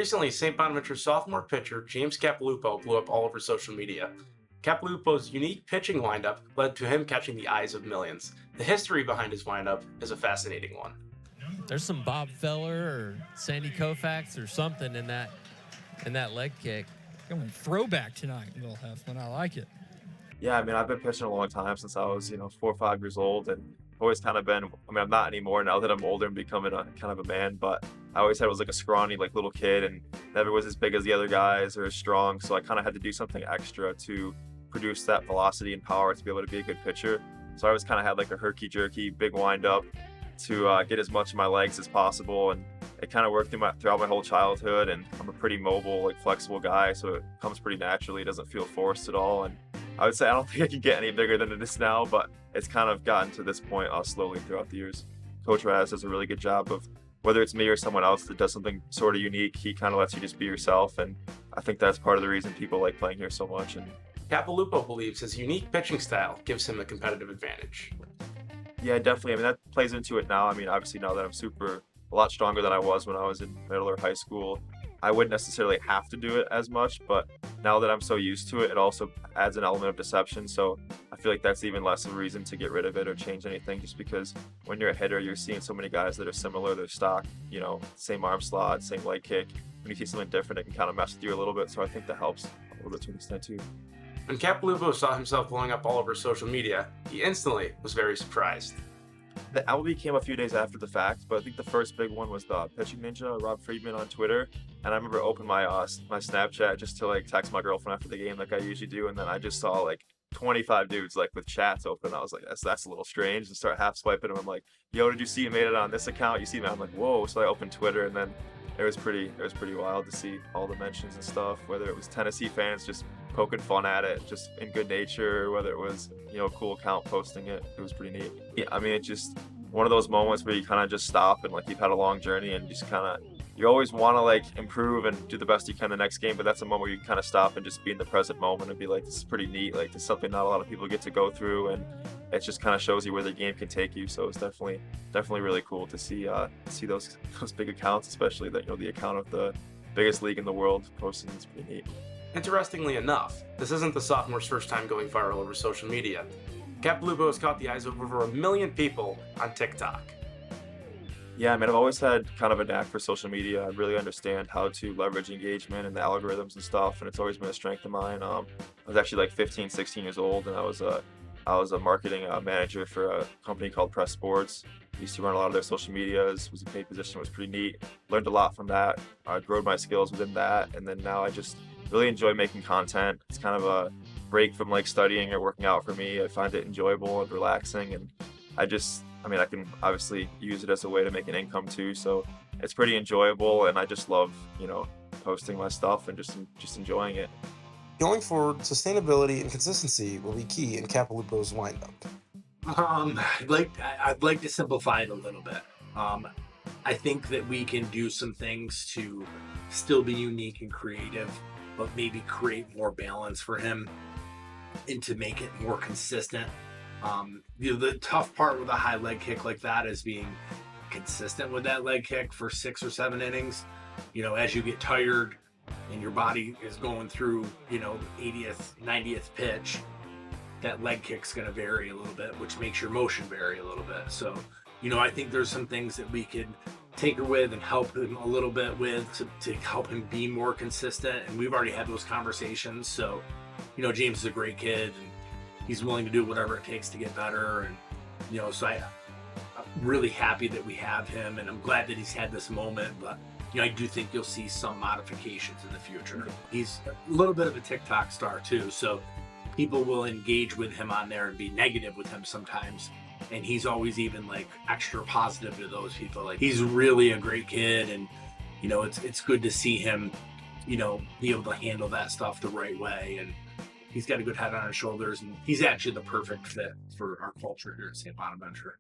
Recently, St. Bonaventure sophomore pitcher James Capilupo blew up all over social media. Capilupo's unique pitching windup led to him catching the eyes of millions. The history behind his windup is a fascinating one. There's some Bob Feller or Sandy Koufax or something in that leg kick. Going throwback tonight, Will Heflin. I like it. Yeah, I mean, I've been pitching a long time since I was, 4 or 5 years old, and always kind of been. I mean, I'm not anymore now that I'm older and becoming a kind of a man, but I always had was like a scrawny, like little kid, and never was as big as the other guys or as strong. So I kind of had to do something extra to produce that velocity and power to be able to be a good pitcher. So I always kind of had like a herky jerky, big wind up to get as much of my legs as possible, and it kind of worked throughout my whole childhood. And I'm a pretty mobile, like flexible guy, so it comes pretty naturally. It doesn't feel forced at all, and I would say I don't think I can get any bigger than it is now, but it's kind of gotten to this point slowly throughout the years. Coach Raz does a really good job of, whether it's me or someone else that does something sort of unique, he kind of lets you just be yourself, and I think that's part of the reason people like playing here so much. And Capilupo believes his unique pitching style gives him a competitive advantage. yeah, definitely. I mean, that plays into it now. I mean, obviously now that I'm a lot stronger than I was when I was in middle or high school, I wouldn't necessarily have to do it as much, but now that I'm so used to it, it also adds an element of deception. So I feel like that's even less of a reason to get rid of it or change anything, just because when you're a hitter, you're seeing so many guys that are similar, they're stock, same arm slot, same leg kick. When you see something different, it can kind of mess with you a little bit. So I think that helps a little bit to an extent too. When Capilupo saw himself blowing up all over social media, he instantly was very surprised. The MLB came a few days after the fact, but I think the first big one was the Pitching Ninja, Rob Friedman on Twitter. And I remember opening my my Snapchat just to like text my girlfriend after the game like I usually do, and then I just saw like 25 dudes like with chats open. I was like, that's a little strange, and start half swiping them. I'm like, yo, did you see you made it on this account? You see me? I'm like, whoa. So I opened Twitter, and then it was pretty wild to see all the mentions and stuff, whether it was Tennessee fans just poking fun at it just in good nature, or whether it was a cool account posting it. It was pretty neat. Yeah, I mean, it's just one of those moments where you kind of just stop and like you've had a long journey and just kind of, you always want to like improve and do the best you can the next game, but that's a moment where you kind of stop and just be in the present moment and be like, this is pretty neat, like this is something not a lot of people get to go through, and it just kind of shows you where the game can take you. So it's definitely really cool to see those big accounts, especially that the account of the biggest league in the world posting. It's pretty neat. Interestingly enough, this isn't the sophomore's first time going viral over social media. Capilupo has caught the eyes of over 1 million people on TikTok. Yeah, I mean, I've always had kind of a knack for social media. I really understand how to leverage engagement and the algorithms and stuff, and it's always been a strength of mine. I was actually like 15, 16 years old, and I was a marketing manager for a company called Press Sports. Used to run a lot of their social medias, was a paid position, was pretty neat. Learned a lot from that. I grew my skills within that, and then now I just really enjoy making content. It's kind of a break from like studying or working out for me. I find it enjoyable and relaxing, and I can obviously use it as a way to make an income too. So it's pretty enjoyable, and I just love, posting my stuff and just enjoying it. Going forward, sustainability and consistency will be key in Capilupo's windup. I'd like to simplify it a little bit. I think that we can do some things to still be unique and creative, but maybe create more balance for him and to make it more consistent. The tough part with a high leg kick like that is being consistent with that leg kick for 6 or 7 innings. As you get tired and your body is going through, the 80th, 90th pitch, that leg kick's going to vary a little bit, which makes your motion vary a little bit. So, I think there's some things that we could tinker with and help him a little bit with to help him be more consistent. And we've already had those conversations. So, James is a great kid, and he's willing to do whatever it takes to get better. And, so I'm really happy that we have him, and I'm glad that he's had this moment. But, I do think you'll see some modifications in the future. He's a little bit of a TikTok star too. So people will engage with him on there and be negative with him sometimes. And he's always even like extra positive to those people. Like, he's really a great kid, and it's good to see him, be able to handle that stuff the right way. And he's got a good head on his shoulders, and he's actually the perfect fit for our culture here at St. Bonaventure.